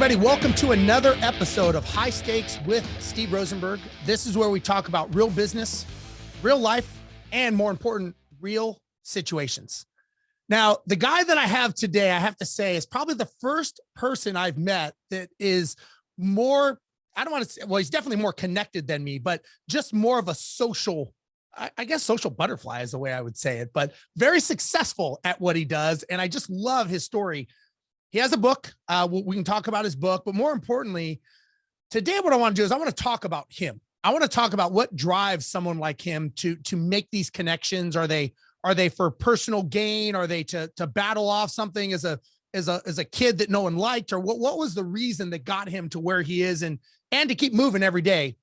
everybody. Welcome to another episode of High Stakes with Steve Rozenberg. This is where we talk about real business, real life, and more important, real situations. Now, the guy that I have today, I have to say, is probably the first person I've met that is more, I don't want to say, well, he's definitely more connected than me, but just more of a social, I guess social butterfly is the way I would say it, but very successful at what he does. And I just love his story. He has a book. We can talk about his book, but more importantly, today what I want to do is I want to talk about him. I want to talk about what drives someone like him to make these connections. Are they for personal gain? Are they to battle off something as a kid that no one liked? Or what was the reason that got him to where he is and to keep moving every day?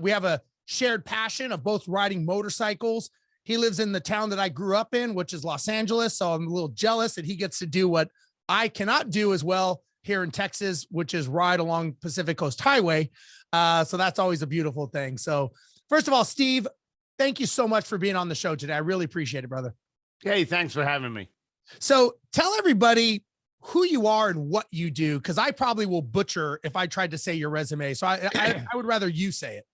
We have a shared passion of both riding motorcycles. He lives in the town that I grew up in, which is Los Angeles. So I'm a little jealous that he gets to do what I cannot do as well here in Texas, which is ride along Pacific Coast Highway. So that's always a beautiful thing. So first of all, Steve, thank you so much for being on the show today. I really appreciate it, brother. Hey, thanks for having me. So tell everybody who you are and what you do, because I probably will butcher if I tried to say your resume. So I would rather you say it.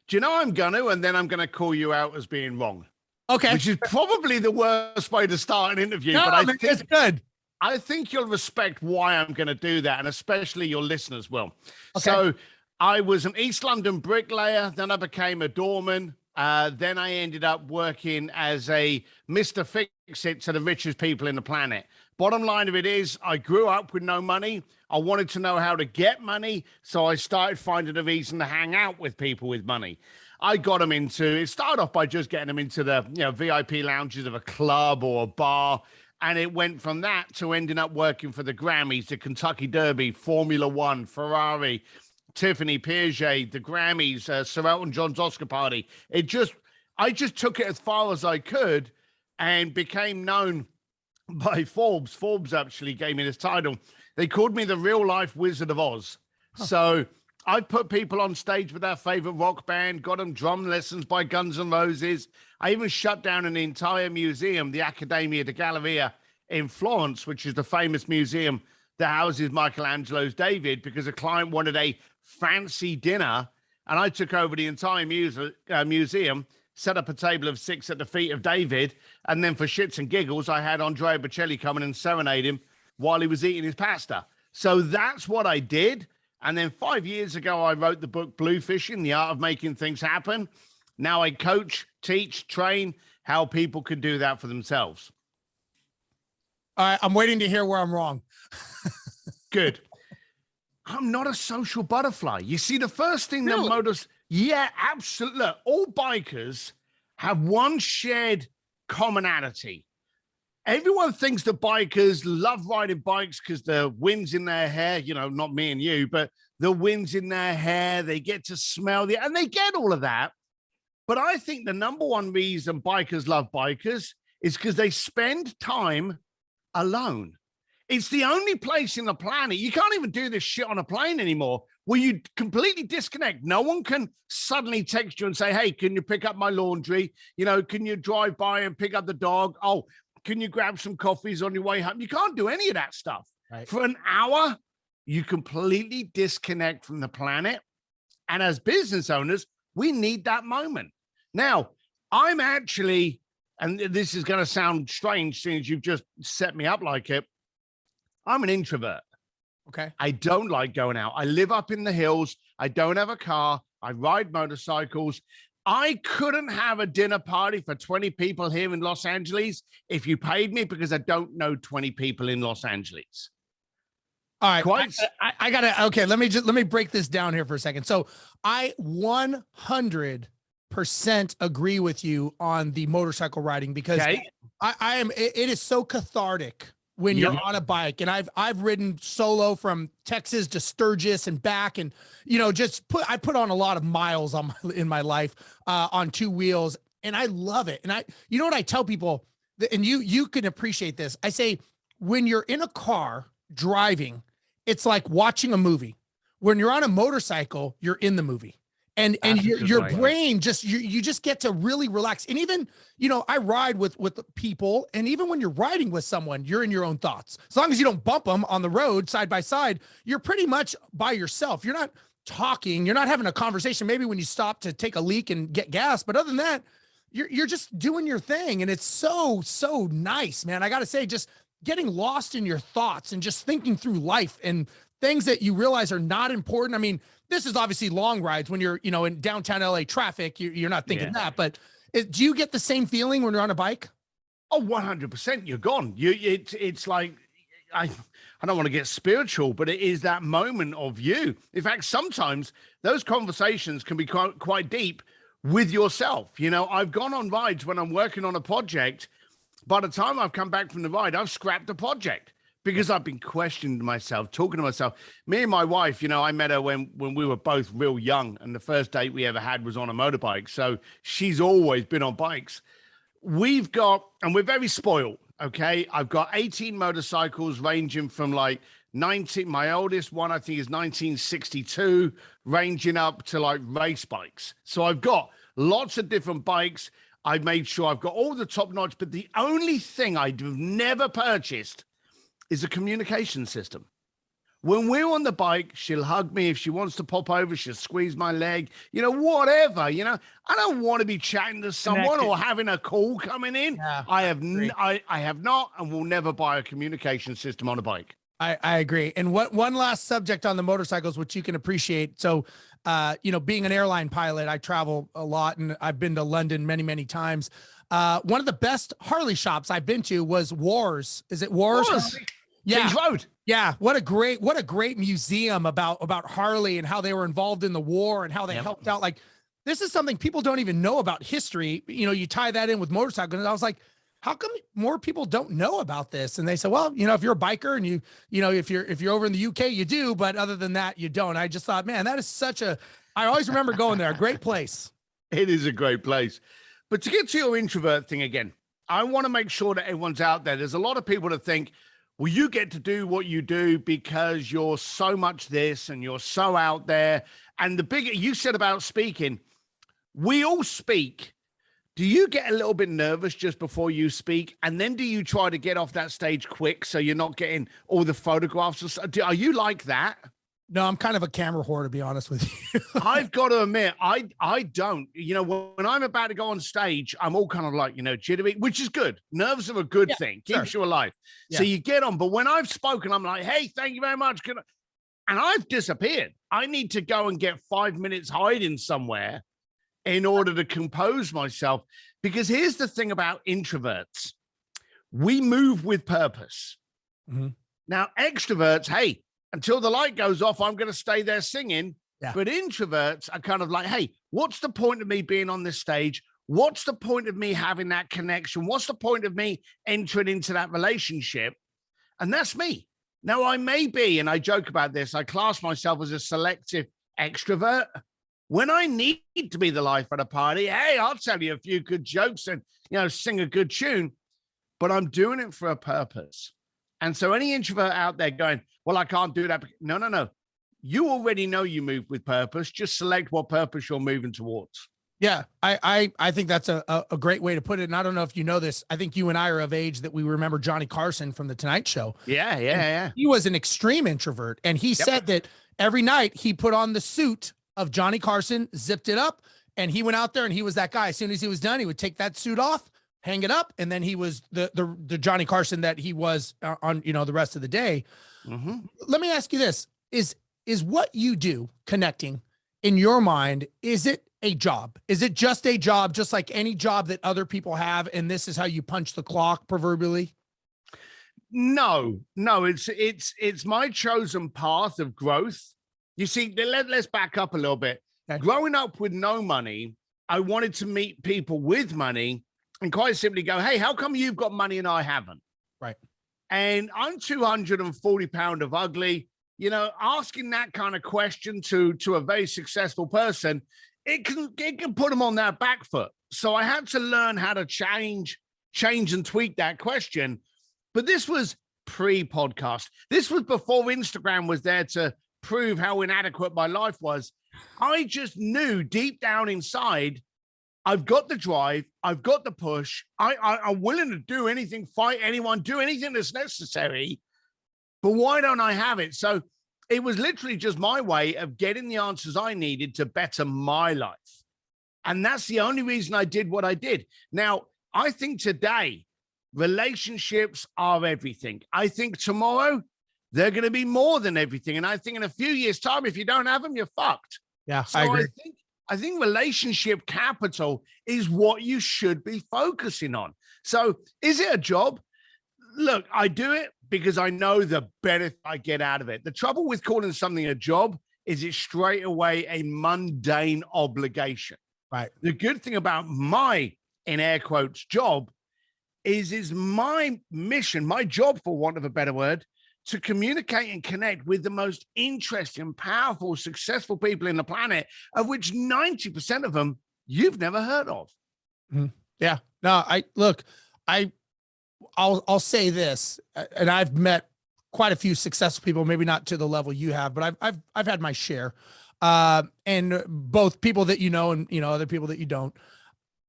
Do you know I'm going to, and then I'm going to call you out as being wrong. Okay. Which is probably the worst way to start an interview. No, but I think it's good. I think you'll respect why I'm going to do that, and especially your listeners will. Okay. So I was an East London bricklayer, then I became a doorman. Then I ended up working as a Mr. Fix-It to the richest people in the planet. Bottom line of it is I grew up with no money. I wanted to know how to get money, so I started finding a reason to hang out with people with money. I got them into, it started off by just getting them into the VIP lounges of a club or a bar. And it went from that to ending up working for the Grammys, the Kentucky Derby, Formula One, Ferrari, Tiffany Piaget, the Grammys, Sir Elton John's Oscar party. I just took it as far as I could and became known by Forbes. Forbes actually gave me this title. They called me the real life Wizard of Oz. Huh. So I put people on stage with their favorite rock band, got them drum lessons by Guns N' Roses. I even shut down an entire museum, the Accademia di Galleria in Florence, which is the famous museum that houses Michelangelo's David, because a client wanted a fancy dinner. And I took over the entire museum, set up a table of 6 at the feet of David. And then for shits and giggles, I had Andrea Bocelli come in and serenade him while he was eating his pasta. So that's what I did. And then 5 years ago, I wrote the book Bluefishing, The Art of Making Things Happen. Now I coach, teach, train how people can do that for themselves. All right, I'm waiting to hear where I'm wrong. Good. I'm not a social butterfly. You see, the first thing Really? Yeah, absolutely. Look, all bikers have one shared commonality. Everyone thinks that bikers love riding bikes because the wind's in their hair, not me and you, but the wind's in their hair. They get to smell and they get all of that. But I think the number one reason bikers love bikers is because they spend time alone. It's the only place in the planet. You can't even do this shit on a plane anymore where you completely disconnect. No one can suddenly text you and say, hey, can you pick up my laundry? Can you drive by and pick up the dog? Oh, can you grab some coffees on your way home? You can't do any of that stuff. Right. For an hour, you completely disconnect from the planet. And as business owners, we need that moment. Now, I'm actually, and this is going to sound strange since you've just set me up like it, I'm an introvert. Okay. I don't like going out. I live up in the hills. I don't have a car. I ride motorcycles. I couldn't have a dinner party for 20 people here in Los Angeles if you paid me, because I don't know 20 people in Los Angeles. All right. I gotta, okay. Let me break this down here for a second. So I 100% agree with you on the motorcycle riding, because it is so cathartic when you're on a bike. And I've ridden solo from Texas to Sturgis and back, and I put on a lot of miles in my life on 2 wheels, and I love it. And you know what I tell people, and you can appreciate this. I say, when you're in a car driving, it's like watching a movie. When you're on a motorcycle, you're in the movie. and That's a good your way. brain just you just get to really relax. And even, I ride with people, and even when you're riding with someone, you're in your own thoughts. As long as you don't bump them on the road side by side, you're pretty much by yourself. You're not talking, you're not having a conversation, maybe when you stop to take a leak and get gas, but other than that, you're just doing your thing. And it's so nice, man. I got to say, just getting lost in your thoughts and just thinking through life and things that you realize are not important. I mean, this is obviously long rides when you're, in downtown LA traffic, you're not thinking that, but do you get the same feeling when you're on a bike? Oh, 100%. You're gone. It's like, I don't want to get spiritual, but it is that moment of you. In fact, sometimes those conversations can be quite deep with yourself. I've gone on rides when I'm working on a project. By the time I've come back from the ride, I've scrapped the project because I've been questioning myself, talking to myself. Me and my wife, I met her when we were both real young, and the first date we ever had was on a motorbike. So she's always been on bikes. We're very spoiled. Okay. I've got 18 motorcycles ranging from like 19. My oldest one, I think, is 1962, ranging up to like race bikes. So I've got lots of different bikes. I made sure I've got all the top notch, but the only thing I've never purchased is a communication system. When we're on the bike, she'll hug me. If she wants to pop over, she'll squeeze my leg, whatever, I don't want to be chatting to someone or having a call coming in. Yeah, I have not, and will never buy a communication system on a bike. I agree. And one last subject on the motorcycles, which you can appreciate. So, being an airline pilot, I travel a lot, and I've been to London many, many times. One of the best Harley shops I've been to was Wars. Is it Wars? Yeah. Kings Road. Yeah. What a great museum about Harley and how they were involved in the war and how they helped out. Like, this is something people don't even know about history. You tie that in with motorcycles. And I was like, how come more people don't know about this? And they said, well, if you're a biker and if you're over in the UK, you do, but other than that, you don't. I just thought, man, that is I always remember going there. A great place. It is a great place. But to get to your introvert thing again, I want to make sure that everyone's out there. There's a lot of people that think, well, you get to do what you do because you're so much this and you're so out there. And the bigger you said about speaking, we all speak. Do you get a little bit nervous just before you speak? And then do you try to get off that stage quick so you're not getting all the photographs? Are you like that? No, I'm kind of a camera whore, to be honest with you. I've got to admit, I don't. When I'm about to go on stage, I'm all kind of like, jittery, which is good. Nerves are a good thing. Keeps you alive. Yeah. So you get on. But when I've spoken, I'm like, hey, thank you very much. And I've disappeared. I need to go and get 5 minutes hiding somewhere in order to compose myself. Because here's the thing about introverts. We move with purpose. Mm-hmm. Now, extroverts, hey, until the light goes off, I'm going to stay there singing. Yeah. But introverts are kind of like, hey, what's the point of me being on this stage? What's the point of me having that connection? What's the point of me entering into that relationship? And that's me. Now, I may be, and I joke about this, I class myself as a selective extrovert. When I need to be the life at a party, hey, I'll tell you a few good jokes and, sing a good tune, but I'm doing it for a purpose. And so any introvert out there going, well, I can't do that. No. You already know you move with purpose. Just select what purpose you're moving towards. Yeah, I think that's a great way to put it. And I don't know if you know this. I think you and I are of age that we remember Johnny Carson from The Tonight Show. Yeah. He was an extreme introvert. And he said that every night he put on the suit of Johnny Carson, zipped it up, and he went out there and he was that guy. As soon as he was done, he would take that suit off, hang it up, and then he was the Johnny Carson that he was on, the rest of the day. Mm-hmm. Let me ask you this. Is what you do connecting in your mind, is it a job? Is it just a job, just like any job that other people have, and this is how you punch the clock proverbially? No, it's my chosen path of growth. You see, let's back up a little bit. Okay. Growing up with no money, I wanted to meet people with money and quite simply go, hey, how come you've got money and I haven't? Right. And I'm 240 pounds of ugly. Asking that kind of question to a very successful person, it can put them on their back foot. So I had to learn how to change and tweak that question. But this was pre-podcast. This was before Instagram was there to prove how inadequate my life was. I just knew deep down inside, I've got the drive, I've got the push. I'm willing to do anything, fight anyone, do anything that's necessary. But why don't I have it? So it was literally just my way of getting the answers I needed to better my life. And that's the only reason I did what I did. Now, I think today, relationships are everything. I think tomorrow, they're going to be more than everything. And I think in a few years' time, if you don't have them, you're fucked. Yeah, So I agree. I think relationship capital is what you should be focusing on. So is it a job? Look, I do it because I know the benefit I get out of it. The trouble with calling something a job is it's straight away a mundane obligation. Right. The good thing about my, in air quotes, job is my mission, my job, for want of a better word, to communicate and connect with the most interesting, powerful, successful people in the planet, of which 90% of them you've never heard of. Yeah. No, I'll say this, and I've met quite a few successful people, maybe not to the level you have, but I've had my share, and both people that you know and other people that you don't.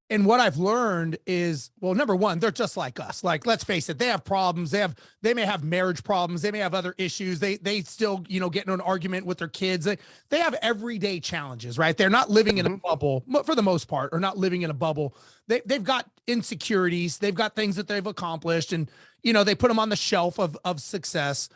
And what I've learned is, well, number one, they're just like us. Like, let's face it, they have problems. They may have marriage problems. They may have other issues. They still, get in an argument with their kids. They have everyday challenges, right? They're not living in a bubble for the most part, or not living in a bubble. They've got insecurities. They've got things that they've accomplished, and, they put them on the shelf of success.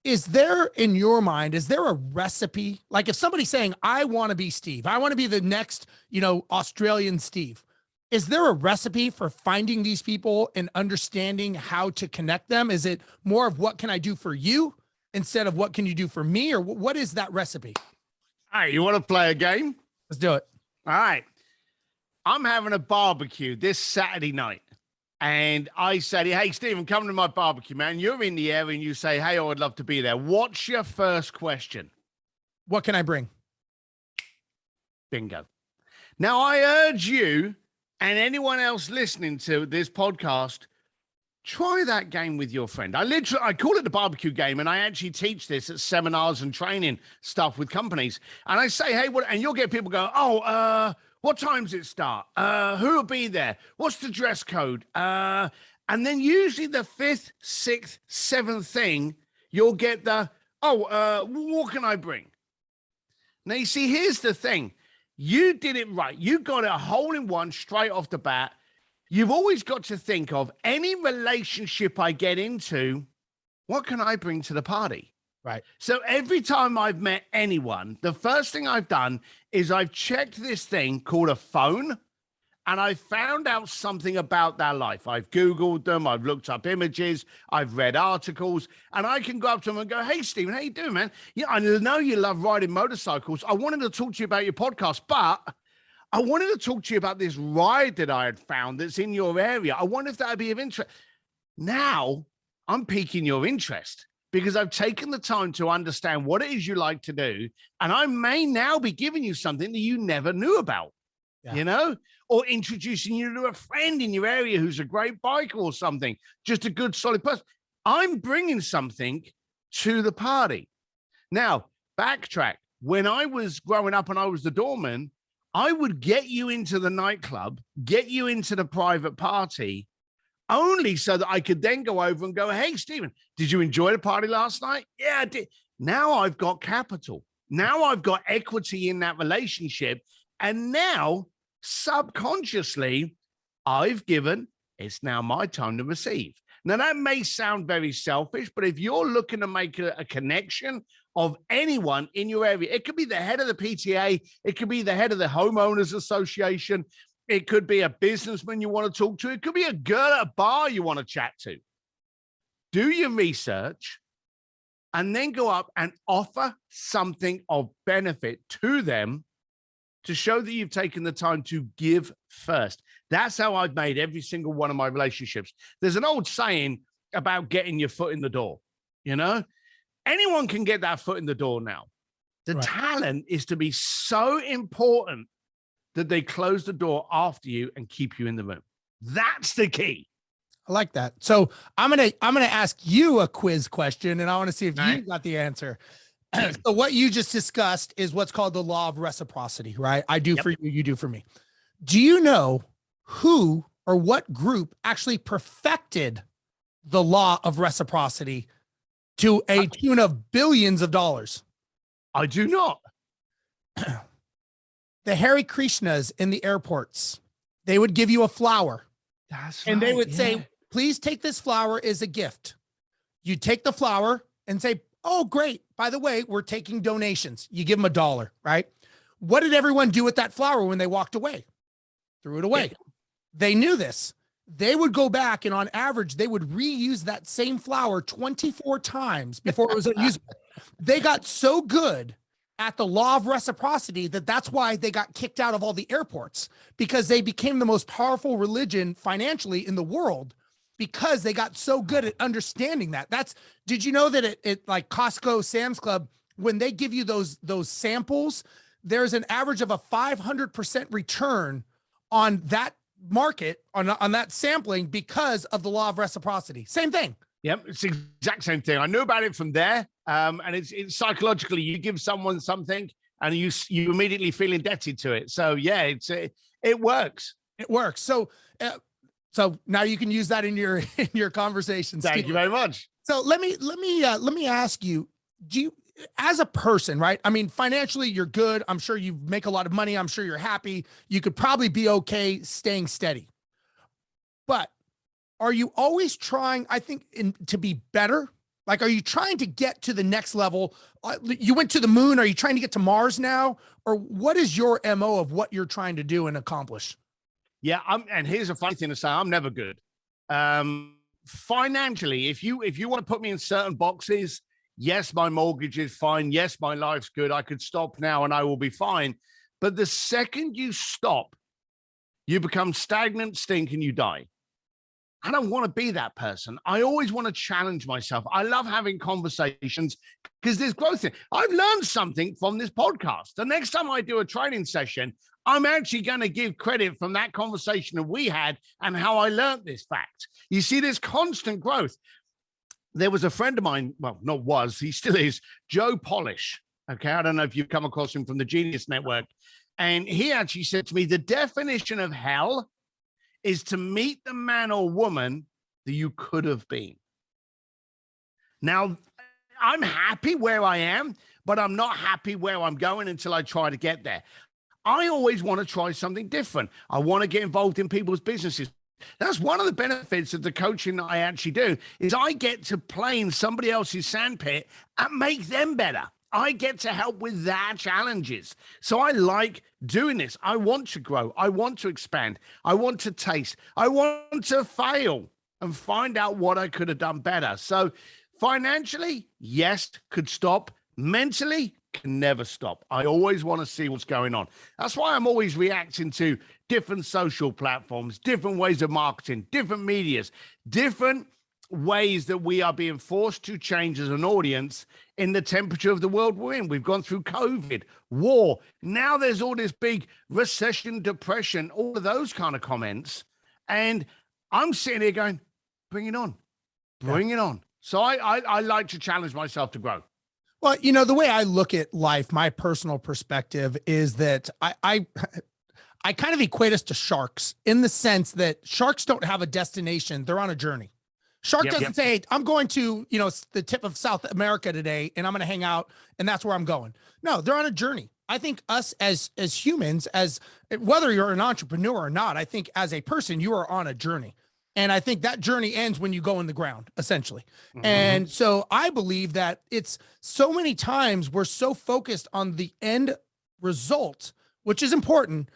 Is there, in your mind, is there a recipe? Like, if somebody's saying, I want to be Steve, I want to be the next, Australian Steve, is there a recipe for finding these people and understanding how to connect them? Is it more of what can I do for you instead of what can you do for me? Or what is that recipe? All right, you want to play a game? Let's do it. All right. I'm having a barbecue this Saturday night. And I said, hey, Stephen, come to my barbecue, man. You're in the area and you say, hey, I would love to be there. What's your first question? What can I bring? Bingo. Now, I urge you and anyone else listening to this podcast, try that game with your friend. I call it the barbecue game, and I actually teach this at seminars and training stuff with companies. And I say, hey, what? And you'll get people go, what time does it start? Who will be there? What's the dress code? And then usually the fifth, sixth, seventh thing, you'll get the, what can I bring? Now, you see, here's the thing. You did it right. You got it a hole in one straight off the bat. You've always got to think of any relationship I get into, what can I bring to the party? Right. So every time I've met anyone, the first thing I've done is I've checked this thing called a phone, and I found out something about their life. I've Googled them. I've looked up images. I've read articles, and I can go up to them and go, hey, Stephen, how you doing, man? Yeah, I know you love riding motorcycles. I wanted to talk to you about your podcast, but I wanted to talk to you about this ride that I had found that's in your area. I wonder if that would be of interest. Now I'm piquing your interest because I've taken the time to understand what it is you like to do. And I may now be giving you something that you never knew about, or introducing you to a friend in your area who's a great biker or something, just a good, solid person. I'm bringing something to the party. Now, backtrack. When I was growing up and I was the doorman, I would get you into the nightclub, get you into the private party, only so that I could then go over and go, hey, Stephen, did you enjoy the party last night? Yeah, I did. Now I've got capital. Now I've got equity in that relationship. And now, subconsciously, I've given, it's now my time to receive. Now, that may sound very selfish, but if you're looking to make a connection of anyone in your area, it could be the head of the PTA, it could be the head of the homeowners association, it could be a businessman you want to talk to, it could be a girl at a bar you want to chat to. Do your research and then go up and offer something of benefit to them to show that you've taken the time to give first. That's how I've made every single one of my relationships. There's an old saying about getting your foot in the door, Anyone can get that foot in the door now. The talent is to be so important that they close the door after you and keep you in the room. That's the key. I like that. So I'm gonna ask you a quiz question, and I want to see if you got the answer. So what you just discussed is what's called the law of reciprocity, right? I do for you, you do for me. Do you know who or what group actually perfected the law of reciprocity to a tune of billions of dollars? I do not. The Hare Krishnas in the airports. They would give you a flower. That's and right. they would say, please take this flower as a gift. You take the flower and say, oh, great. By the way, we're taking donations. You give them $1, right? What did everyone do with that flower when they walked away? Threw it away. Yeah. They knew this. They would go back and on average, they would reuse that same flower 24 times before it was unusable. They got so good at the law of reciprocity that's why they got kicked out of all the airports, because they became the most powerful religion financially in the world because they got so good at understanding that. Did you know that it like Costco, Sam's Club, when they give you those samples, there's an average of a 500% return on that market, on that sampling, because of the law of reciprocity. Same thing. Yep, it's the exact same thing. I knew about it from there. And it's psychologically, you give someone something and you immediately feel indebted to it. So yeah, it works. It works. So now you can use that in your conversations. Thank you very much. So let me ask you, do you, as a person, right? I mean, financially, you're good. I'm sure you make a lot of money. I'm sure you're happy. You could probably be okay staying steady. But are you always trying, I think, to be better? Like, are you trying to get to the next level? You went to the moon. Are you trying to get to Mars now? Or what is your MO of what you're trying to do and accomplish? Yeah, and here's a funny thing to say. I'm never good. Financially, if you want to put me in certain boxes, yes, my mortgage is fine. Yes, my life's good. I could stop now and I will be fine. But the second you stop, you become stagnant, stink, and you die. I don't want to be that person. I always want to challenge myself. I love having conversations because there's growth in it. I've learned something from this podcast. The next time I do a training session, I'm actually going to give credit from that conversation that we had and how I learned this fact. You see, there's constant growth. There was a friend of mine, well, not was, he still is, Joe Polish. Okay, I don't know if you've come across him from the Genius Network. And he actually said to me, the definition of hell is to meet the man or woman that you could have been. Now, I'm happy where I am, but I'm not happy where I'm going until I try to get there. I always want to try something different. I want to get involved in people's businesses. That's one of the benefits of the coaching that I actually do, is I get to play in somebody else's sandpit and make them better. I get to help with their challenges. So I like doing this. I want to grow. I want to expand. I want to taste. I want to fail and find out what I could have done better. So financially, yes, could stop. Mentally, can never stop. I always want to see what's going on. That's why I'm always reacting to different social platforms, different ways of marketing, different medias, different ways that we are being forced to change as an audience in the temperature of the world we're in. We've gone through COVID, war. Now there's all this big recession, depression, all of those kind of comments. And I'm sitting here going, bring it on, bring it on. So I like to challenge myself to grow. Well, you know, the way I look at life, my personal perspective is that I kind of equate us to sharks, in the sense that sharks don't have a destination. They're on a journey. Shark doesn't say, I'm going to, you know, the tip of South America today, and I'm going to hang out, and that's where I'm going. No, they're on a journey. I think us as humans, as whether you're an entrepreneur or not, I think as a person, you are on a journey. And I think that journey ends when you go in the ground, essentially. Mm-hmm. And so I believe that it's so many times we're so focused on the end result, which is important.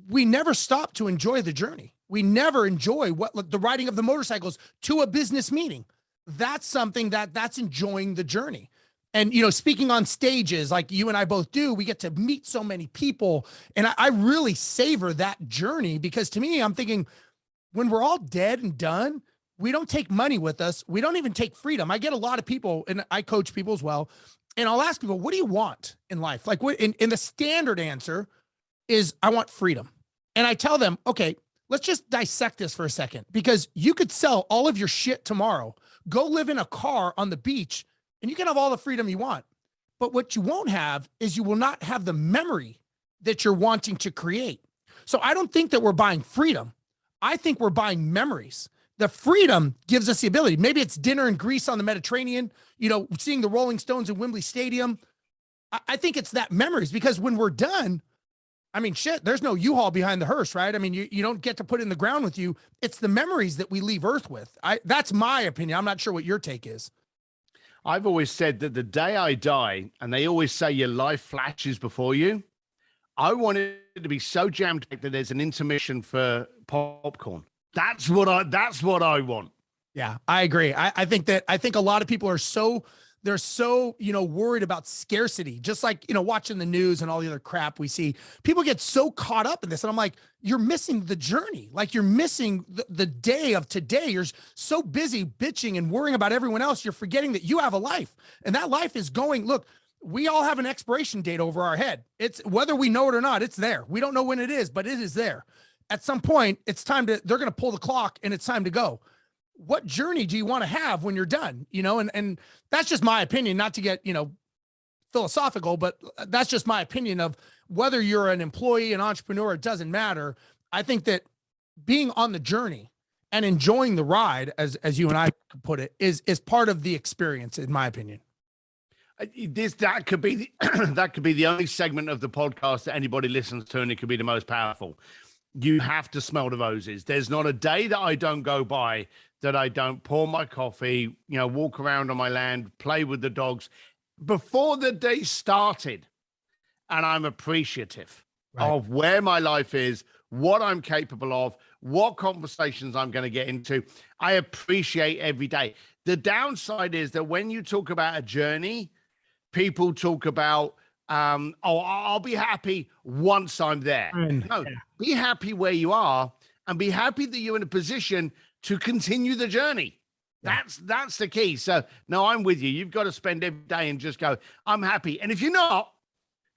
We never stop to enjoy the journey. We never enjoy the riding of the motorcycles to a business meeting. That's something that's enjoying the journey. And, you know, speaking on stages like you and I both do, we get to meet so many people. And I really savor that journey, because to me, I'm thinking, when we're all dead and done, we don't take money with us. We don't even take freedom. I get a lot of people, and I coach people as well, and I'll ask people, what do you want in life? Like, what, and the standard answer is, I want freedom. And I tell them, okay, let's just dissect this for a second, because you could sell all of your shit tomorrow, go live in a car on the beach, and you can have all the freedom you want. But what you won't have is you will not have the memory that you're wanting to create. So I don't think that we're buying freedom. I think we're buying memories. The freedom gives us the ability. Maybe it's dinner in Greece on the Mediterranean, seeing the Rolling Stones in Wembley Stadium. I think it's that memories, because when we're done, I mean, shit, there's no U-Haul behind the hearse, right? I mean, you don't get to put it in the ground with you. It's the memories that we leave Earth with. That's my opinion. I'm not sure what your take is. I've always said that the day I die, and they always say your life flashes before you, I want it to be so jammed that there's an intermission for popcorn. That's what I want. Yeah, I agree. I think a lot of people are they're so worried about scarcity, just like watching the news and all the other crap we see. People get so caught up in this, and I'm like, you're missing the journey. Like, you're missing the day of today. You're so busy bitching and worrying about everyone else, you're forgetting that you have a life, and that life is going. Look, we all have an expiration date over our head. It's whether we know it or not, it's there. We don't know when it is, but it is there. At some point, they're going to pull the clock and it's time to go. What journey do you want to have when you're done? And that's just my opinion, not to get, philosophical, but that's just my opinion of whether you're an employee, an entrepreneur, it doesn't matter. I think that being on the journey and enjoying the ride, as you and I put it, is part of the experience, in my opinion. That could be that could be the only segment of the podcast that anybody listens to, and it could be the most powerful. You have to smell the roses. There's not a day that I don't go by that I don't pour my coffee, walk around on my land, play with the dogs before the day started. And I'm appreciative of where my life is, what I'm capable of, what conversations I'm going to get into. I appreciate every day. The downside is that when you talk about a journey, people talk about, I'll be happy once I'm there. No, be happy where you are, and be happy that you're in a position to continue the journey. That's the key. So no, I'm with you. You've got to spend every day and just go, I'm happy. And if you're not,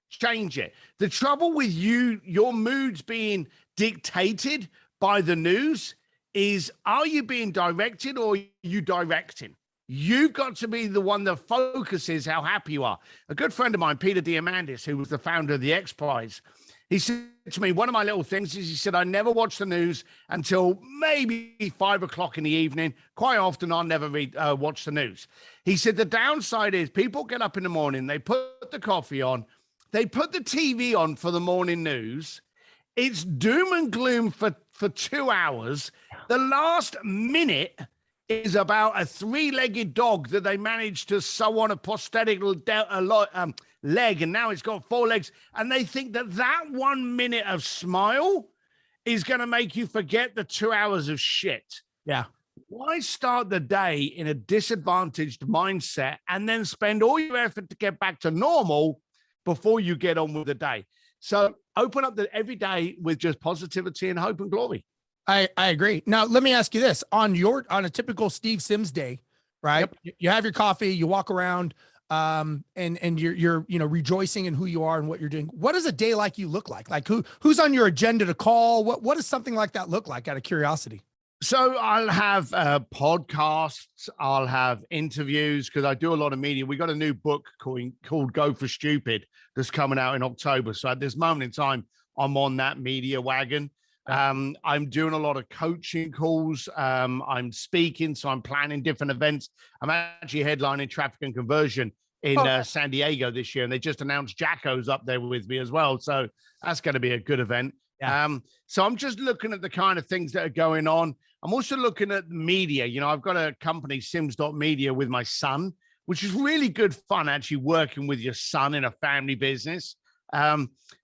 change it. The trouble with your moods being dictated by the news is, are you being directed or are you directing? You've got to be the one that focuses how happy you are. A good friend of mine, Peter Diamandis, who was the founder of the X Prize, he said to me, one of my little things is, he said, I never watch the news until maybe 5 o'clock in the evening. Quite often, I'll never watch the news. He said, the downside is people get up in the morning, they put the coffee on, they put the TV on for the morning news. It's doom and gloom for 2 hours. The last minute is about a 3-legged dog that they managed to sew on a prosthetic leg, and now it's got 4 legs. And they think that 1 minute of smile is going to make you forget the 2 hours of shit. Yeah. Why start the day in a disadvantaged mindset and then spend all your effort to get back to normal before you get on with the day? So open up every day with just positivity and hope and glory. I agree. Now, let me ask you this. On a typical Steve Sims day, right? Yep. You have your coffee, you walk around, and you're rejoicing in who you are and what you're doing. What does a day like you look like? Like who's on your agenda to call? What does something like that look like, out of curiosity? So I'll have podcasts, I'll have interviews, because I do a lot of media. We got a new book called Go for Stupid that's coming out in October. So at this moment in time, I'm on that media wagon. I'm doing a lot of coaching calls. I'm speaking, so I'm planning different events. I'm actually headlining Traffic and Conversion in San Diego this year, and they just announced Jacko's up there with me as well. So that's going to be a good event. Yeah. So I'm just looking at the kind of things that are going on. I'm also looking at media. I've got a company, Sims.media, with my son, which is really good fun, actually working with your son in a family business.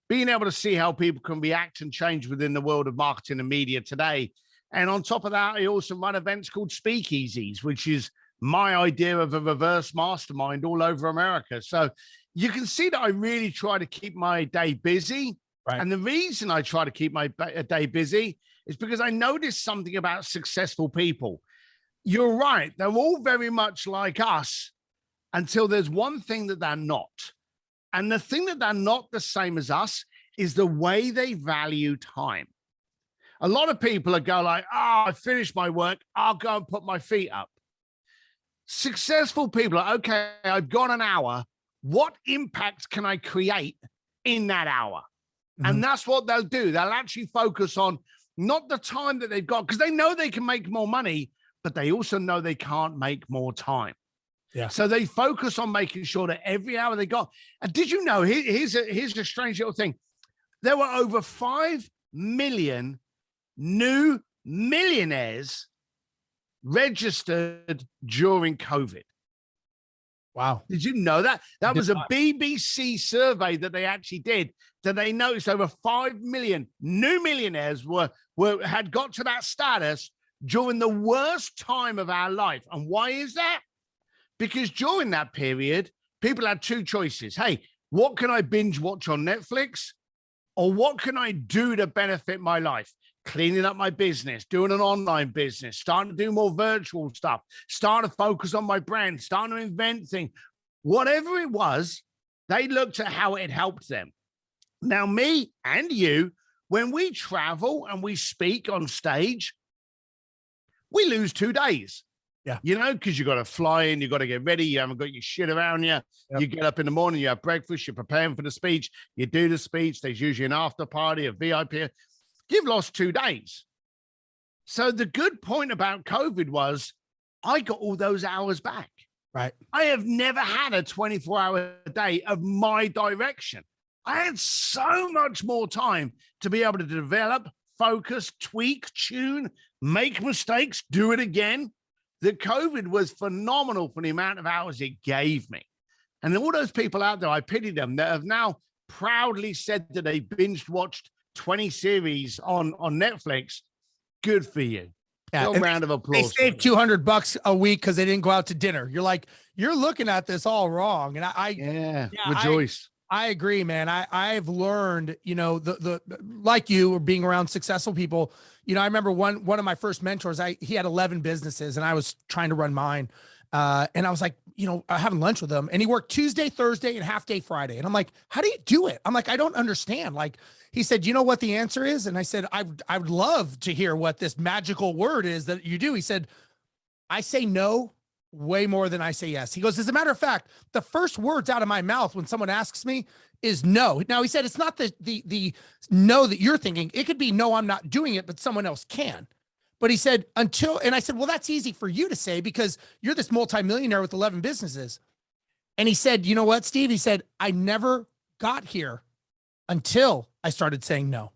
Being able to see how people can react and change within the world of marketing and media today. And on top of that, I also run events called speakeasies, which is my idea of a reverse mastermind all over America. So you can see that I really try to keep my day busy. Right. And the reason I try to keep my day busy is because I noticed something about successful people. You're right. They're all very much like us until there's one thing that they're not. And the thing that they're not the same as us is the way they value time. A lot of people are go like, I finished my work, I'll go and put my feet up. Successful people are, okay, I've got an hour, what impact can I create in that hour? Mhm. And that's what they'll do. They'll actually focus on not the time that they've got, because they know they can make more money, but they also know they can't make more time. Yeah. So they focus on making sure that every hour they got. And did you know, here's a strange little thing. There were over 5 million new millionaires registered during COVID. Wow. Did you know that? That was a not. BBC survey that they actually did, that they noticed over 5 million new millionaires had got to that status during the worst time of our life. And why is that? Because during that period, people had two choices. Hey, what can I binge watch on Netflix? Or what can I do to benefit my life? Cleaning up my business, doing an online business, starting to do more virtual stuff, starting to focus on my brand, starting to invent things. Whatever it was, they looked at how it helped them. Now, me and you, when we travel and we speak on stage, we lose 2 days. Yeah. You know, because you got to fly in, you got to get ready, you haven't got your shit around you. Yep. You get up in the morning, you have breakfast, you're preparing for the speech, you do the speech, there's usually an after party, a VIP. You've lost 2 days. So the good point about COVID was I got all those hours back. Right. I have never had a 24-hour day of my direction. I had so much more time to be able to develop, focus, tweak, tune, make mistakes, do it again. The COVID was phenomenal for the amount of hours it gave me. And all those people out there, I pity them, that have now proudly said that they binge watched 20 series on Netflix. Good for you. Yeah. A round of applause. They saved $200 a week because they didn't go out to dinner. You're like, you're looking at this all wrong. And Rejoice. I agree, man. I've learned, you know, the like you, being around successful people. You know, I remember one of my first mentors, he had 11 businesses and I was trying to run mine. And I was like, you know, having lunch with him, and he worked Tuesday, Thursday, and half day Friday. And I'm like, how do you do it? I'm like, I don't understand. Like, he said, you know what the answer is? And I said, I would love to hear what this magical word is that you do. He said, I say no way more than I say yes. He goes, as a matter of fact, the first words out of my mouth when someone asks me is no. Now, he said, it's not the no that you're thinking. It could be, no, I'm not doing it, but someone else can. But he said, and I said, well, that's easy for you to say because you're this multimillionaire with 11 businesses. And he said, you know what, Steve? He said, I never got here until I started saying no.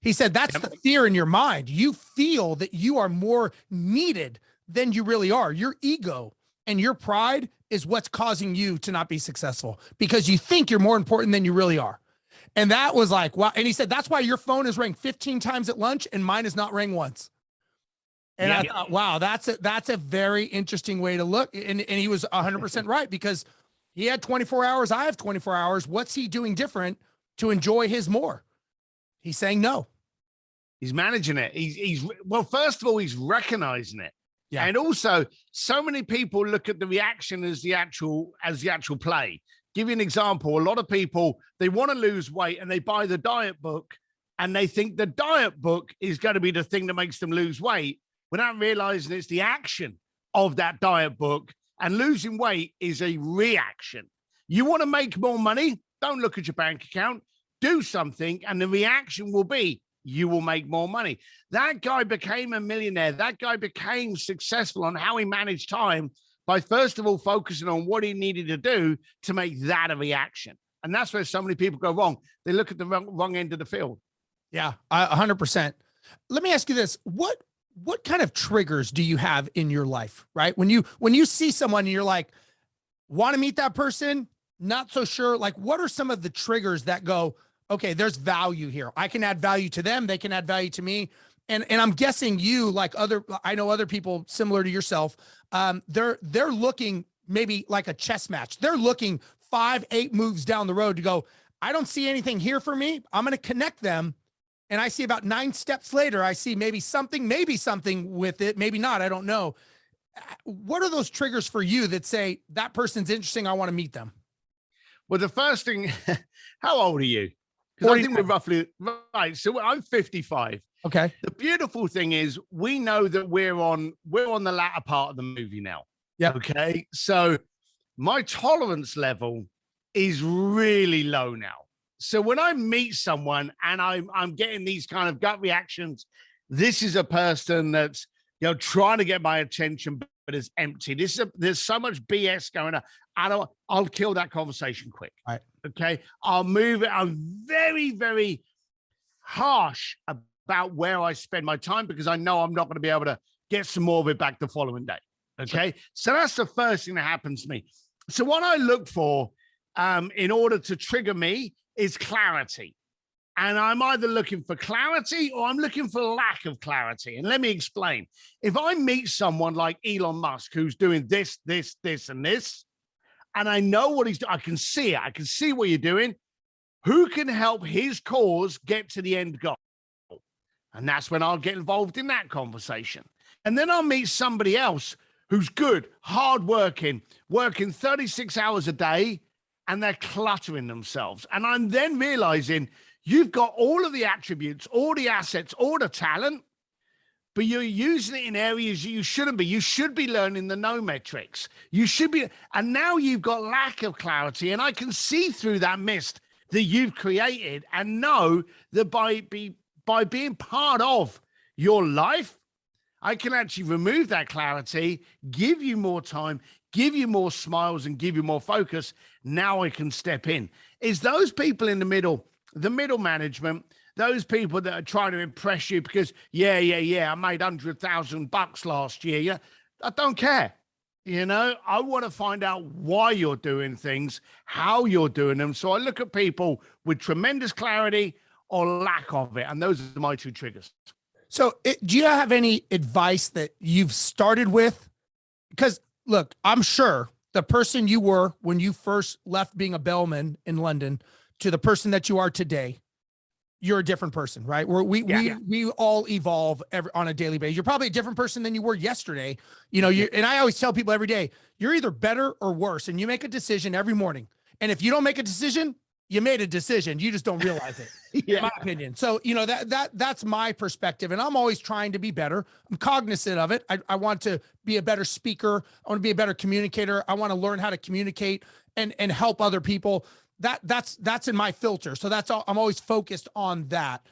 He said, that's the fear in your mind. You feel that you are more needed than you really are. Your ego and your pride is what's causing you to not be successful because you think you're more important than you really are. And that was like, wow. And he said, that's why your phone is ringing 15 times at lunch and mine is not ring once. And I thought, wow, that's a very interesting way to look. And he was 100% right because he had 24 hours. I have 24 hours. What's he doing different to enjoy his more? He's saying no. He's managing it. Well, first of all, he's recognizing it. Yeah. And also, so many people look at the reaction as the actual play. Give you an example. A lot of people, they want to lose weight and they buy the diet book and they think the diet book is going to be the thing that makes them lose weight without realizing it's the action of that diet book. And losing weight is a reaction. You want to make more money? Don't look at your bank account. Do something, and the reaction will be you will make more money. That guy became a millionaire. That guy became successful on how he managed time by, first of all, focusing on what he needed to do to make that a reaction. And that's where so many people go wrong. They look at the wrong end of the field. Yeah, 100%. Let me ask you this. What kind of triggers do you have in your life, right? When you see someone and you're like, want to meet that person? Not so sure. Like, what are some of the triggers that go, okay, there's value here. I can add value to them. They can add value to me. And I'm guessing you, like I know other people similar to yourself, they're looking maybe like a chess match. They're looking 5-8 moves down the road to go, I don't see anything here for me. I'm going to connect them. And I see about 9 steps later, I see maybe something with it, maybe not, I don't know. What are those triggers for you that say that person's interesting, I want to meet them? Well, the first thing, how old are you? Because I think we're roughly, right, so I'm 55. Okay. The beautiful thing is we know that we're on the latter part of the movie now. Yeah. Okay. So my tolerance level is really low now. So when I meet someone and I'm getting these kind of gut reactions, this is a person that's, trying to get my attention, but is empty. There's so much BS going on. I'll kill that conversation quick. Right. Okay. I'll move it. I'm very, very harsh about where I spend my time because I know I'm not going to be able to get some more of it back the following day. Okay. Sure. So that's the first thing that happens to me. So what I look for in order to trigger me is clarity. And I'm either looking for clarity or I'm looking for lack of clarity. And let me explain. If I meet someone like Elon Musk, who's doing this, this, this, and this, and I know what he's doing, I can see it. I can see what you're doing. Who can help his cause get to the end goal? And that's when I'll get involved in that conversation. And then I'll meet somebody else who's good, hardworking, working 36 hours a day, and they're cluttering themselves. And I'm then realizing you've got all of the attributes, all the assets, all the talent, but you're using it in areas you shouldn't be. You should be learning the no metrics. You should be, and now you've got lack of clarity. And I can see through that mist that you've created and know that by being part of your life, I can actually remove that clarity, give you more time, give you more smiles, and give you more focus. Now I can step in. It's those people in the middle management, those people that are trying to impress you because, I made $100,000 last year. Yeah, I don't care. I want to find out why you're doing things, how you're doing them. So I look at people with tremendous clarity or lack of it. And those are my two triggers. So do you have any advice that you've started with? Because look, I'm sure the person you were when you first left being a bellman in London to the person that you are today, you're a different person, right? We all evolve on a daily basis. You're probably a different person than you were yesterday. And I always tell people every day, you're either better or worse. And you make a decision every morning. And if you don't make a decision, you made a decision. You just don't realize it, in my opinion. So, that's my perspective. And I'm always trying to be better. I'm cognizant of it. I want to be a better speaker. I want to be a better communicator. I want to learn how to communicate and help other people. That's in my filter. So that's all. I'm always focused on that.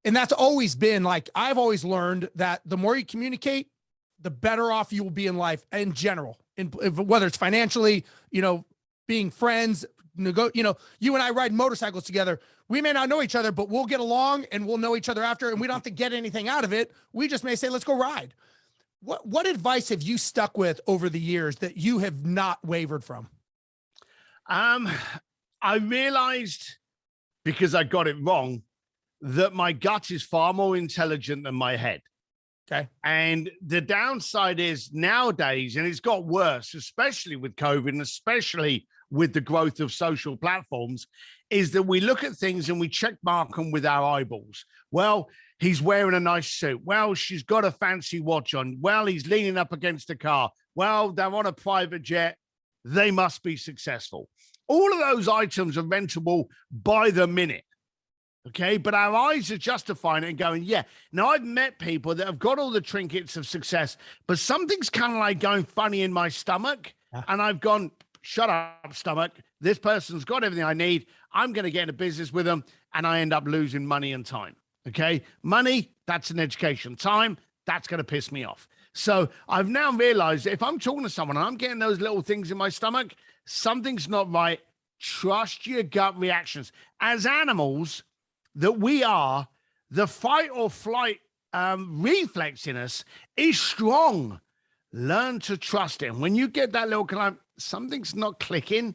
And that's always been like, I've always learned that the more you communicate, the better off you will be in life in general, whether it's financially, being friends, you and I ride motorcycles together. We may not know each other, but we'll get along and we'll know each other after, and we don't have to get anything out of it. We just may say, let's go ride. What advice have you stuck with over the years that you have not wavered from? I realized, because I got it wrong, that my gut is far more intelligent than my head. Okay. And the downside is nowadays, and it's got worse, especially with COVID and especially with the growth of social platforms, is that we look at things and we check mark them with our eyeballs. Well, he's wearing a nice suit. Well, she's got a fancy watch on. Well, he's leaning up against a car. Well, they're on a private jet. They must be successful. All of those items are rentable by the minute. Okay. But our eyes are justifying it and going, yeah. Now I've met people that have got all the trinkets of success, but something's kind of like going funny in my stomach. And I've gone, shut up, stomach. This person's got everything I need. I'm going to get into business with them. And I end up losing money and time. Okay. Money, that's an education. Time, that's going to piss me off. So I've now realized that if I'm talking to someone and I'm getting those little things in my stomach, something's not right. Trust your gut reactions. As animals that we are, the fight or flight reflex in us is strong. Learn to trust it. And when you get that little kind of, something's not clicking,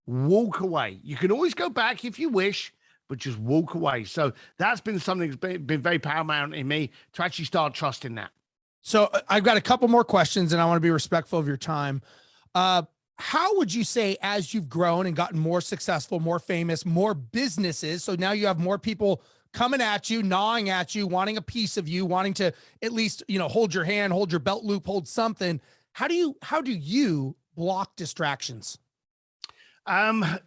walk away. You can always go back if you wish, but just walk away. So that's been something that's been very paramount in me to actually start trusting that. So I've got a couple more questions and I want to be respectful of your time. How would you say, as you've grown and gotten more successful, more famous, more businesses, so now you have more people coming at you, gnawing at you, wanting a piece of you, wanting to at least, hold your hand, hold your belt loop, hold something. How do you block distractions? A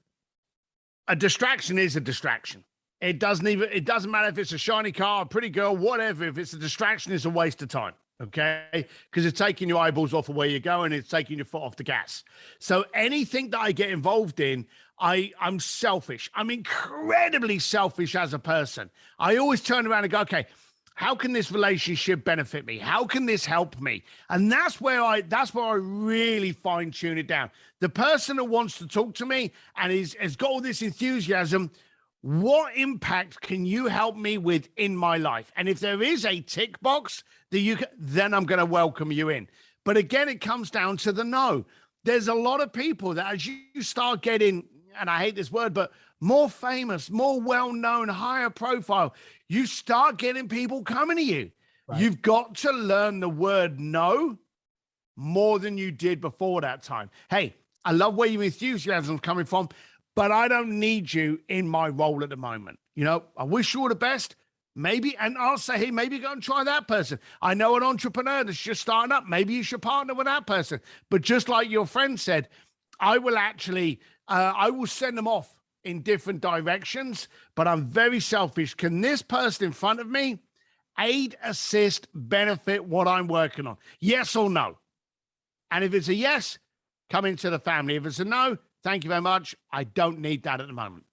distraction is a distraction. It doesn't matter if it's a shiny car, a pretty girl, whatever. If it's a distraction, it's a waste of time. Okay. Because it's taking your eyeballs off of where you're going. It's taking your foot off the gas. So anything that I get involved in, I'm selfish. I'm incredibly selfish as a person. I always turn around and go, okay, how can this relationship benefit me? How can this help me? And that's where I really fine tune it down. The person that wants to talk to me and has got all this enthusiasm, what impact can you help me with in my life? And if there is a tick box that then I'm going to welcome you in. But again, it comes down to the no. There's a lot of people that as you start getting, and I hate this word, but more famous, more well-known, higher profile, you start getting people coming to you. Right. You've got to learn the word no more than you did before that time. Hey, I love where your enthusiasm's coming from, but I don't need you in my role at the moment. I wish you all the best. Maybe, and I'll say, hey, maybe go and try that person. I know an entrepreneur that's just starting up. Maybe you should partner with that person. But just like your friend said, I will send them off in different directions, but I'm very selfish. Can this person in front of me aid, assist, benefit what I'm working on? Yes or no? And if it's a yes, come into the family. If it's a no, thank you very much. I don't need that at the moment.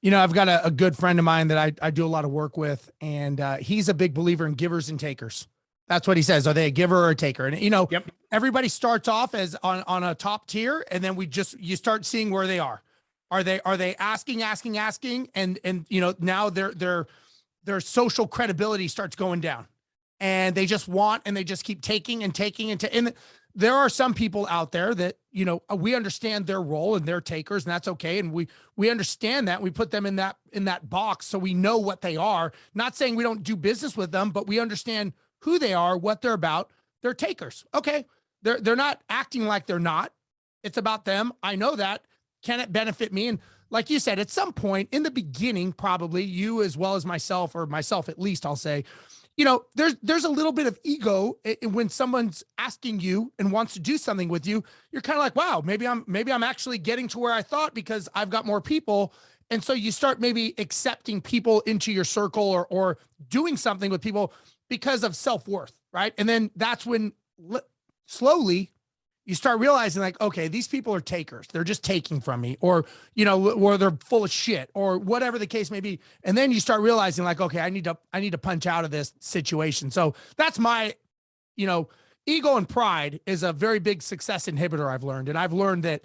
I've got a good friend of mine that I do a lot of work with, and he's a big believer in givers and takers. That's what he says. Are they a giver or a taker? And, yep. Everybody starts off as on a top tier, and then you start seeing where they are. Are they asking? And, now their social credibility starts going down, and they just want, and they just keep taking and taking. And there are some people out there that, we understand their role and they're takers, and that's okay. And we understand that. We put them in that box, so we know what they are. Not saying we don't do business with them, but we understand who they are, what they're about. They're takers. Okay. They're not acting like they're not. It's about them. I know that. Can it benefit me? And like you said, at some point in the beginning, probably you as well as myself, or myself at least, I'll say, there's a little bit of ego when someone's asking you and wants to do something with you. You're kind of like, wow, maybe I'm actually getting to where I thought, because I've got more people. And so you start maybe accepting people into your circle, or doing something with people because of self-worth, right? And then that's when slowly you start realizing, like, okay, these people are takers. They're just taking from me, or they're full of shit, or whatever the case may be. And then you start realizing, like, okay, I need to punch out of this situation. So that's my, ego and pride is a very big success inhibitor, I've learned. And I've learned that,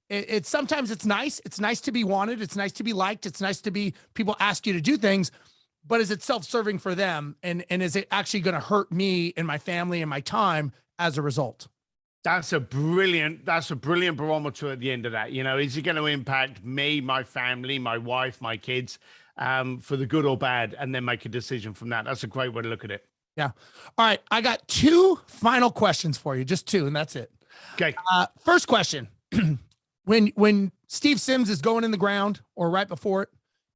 it's sometimes it's nice. It's nice to be wanted. It's nice to be liked. It's nice to be, people ask you to do things, but is it self-serving for them? And is it actually going to hurt me and my family and my time as a result? That's a brilliant barometer at the end of that. Is it going to impact me, my family, my wife, my kids, for the good or bad, and then make a decision from that? That's a great way to look at it. Yeah. All right. I got two final questions for you, just two, and that's it. Okay. First question. When Steve Sims is going in the ground, or right before it,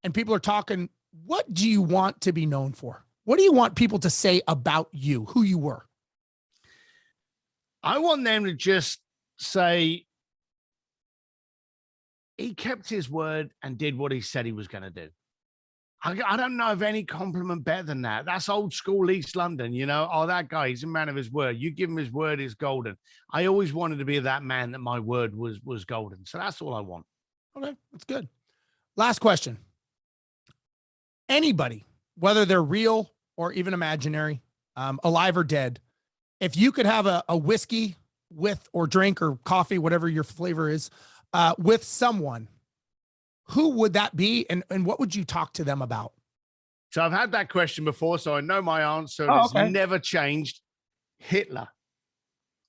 and people are talking, what do you want to be known for? What do you want people to say about you, who you were? I want them to just say he kept his word and did what he said he was going to do. I don't know of any compliment better than that. That's old school East London, Oh, that guy, he's a man of his word. You give him his word, is golden. I always wanted to be that man that my word was golden. So that's all I want. Okay, that's good. Last question. Anybody, whether they're real or even imaginary, alive or dead, if you could have a whiskey with, or drink or coffee, whatever your flavor is, with someone, who would that be? And what would you talk to them about? So I've had that question before, so I know my answer. Oh, it's never changed. Hitler.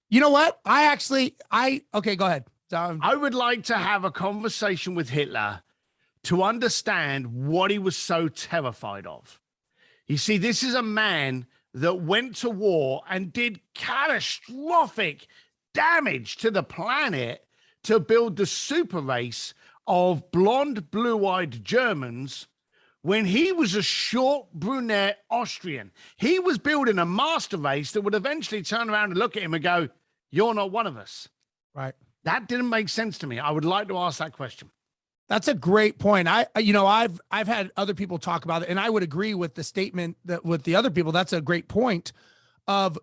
You know what? Okay, go ahead. I would like to have a conversation with Hitler to understand what he was so terrified of. You see, this is a man that went to war and did catastrophic damage to the planet to build the super race of blonde, blue-eyed Germans when he was a short, brunette Austrian. He was building a master race that would eventually turn around and look at him and go, you're not one of us. Right. That didn't make sense to me. I would like to ask that question. That's a great point. I've had other people talk about it, and I would agree with the statement that with the other people. That's a great point of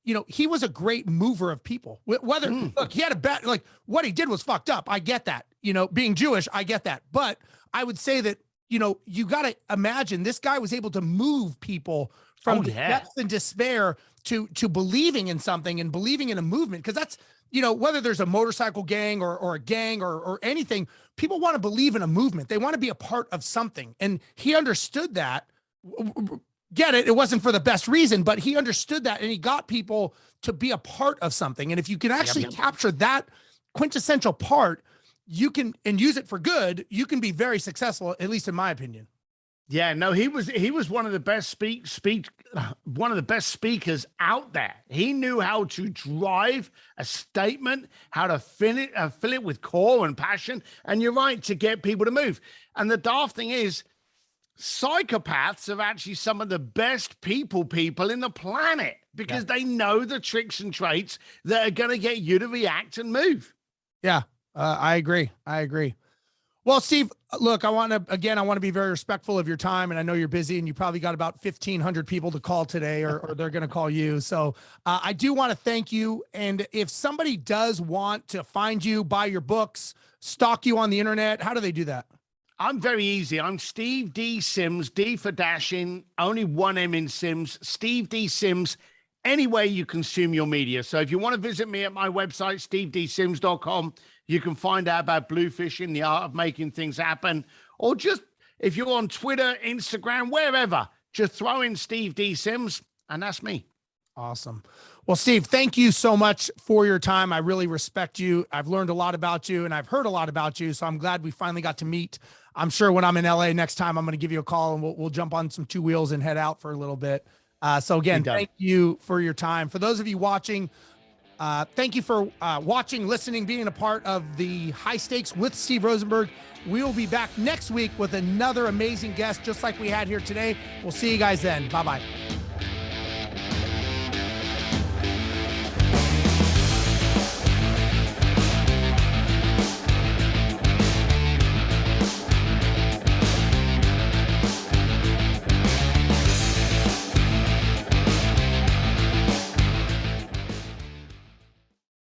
he was a great mover of people. Whether look, he had a bad, like what he did was fucked up. I get that, being Jewish, I get that. But I would say that, you got to imagine this guy was able to move people from depths and despair to believing in something and believing in a movement. Cause that's, whether there's a motorcycle gang or a gang or anything, people want to believe in a movement. They want to be a part of something. And he understood that. Get it. It wasn't for the best reason, but he understood that and he got people to be a part of something. And if you can actually capture that quintessential part, you can, and use it for good, you can be very successful, at least in my opinion. Yeah, no, he was one of the best one of the best speakers out there. He knew how to drive a statement, how to fill it with core and passion. And you're right, to get people to move. And the daft thing is, psychopaths are actually some of the best people in the planet because they know the tricks and traits that are going to get you to react and move. Yeah, I agree. Well, Steve, look, I want to be very respectful of your time, and I know you're busy and you probably got about 1,500 people to call today or they're going to call you. So I do want to thank you. And if somebody does want to find you, buy your books, stalk you on the internet, how do they do that? I'm very easy. I'm Steve D. Sims, D for dashing, only one M in Sims, Steve D. Sims, any way you consume your media. So if you want to visit me at my website, stevedsims.com, you can find out about bluefishing, the art of making things happen, or just if you're on Twitter, Instagram, wherever, just throw in Steve D. Sims, and that's me. Awesome. Well, Steve, thank you so much for your time. I really respect you. I've learned a lot about you and I've heard a lot about you. So I'm glad we finally got to meet. I'm sure when I'm in LA next time, I'm going to give you a call and we'll jump on some two wheels and head out for a little bit. So again, thank you for your time. For those of you watching, thank you for watching, listening, being a part of the High Stakes with Steve Rozenberg. We will be back next week with another amazing guest, just like we had here today. We'll see you guys then. Bye-bye.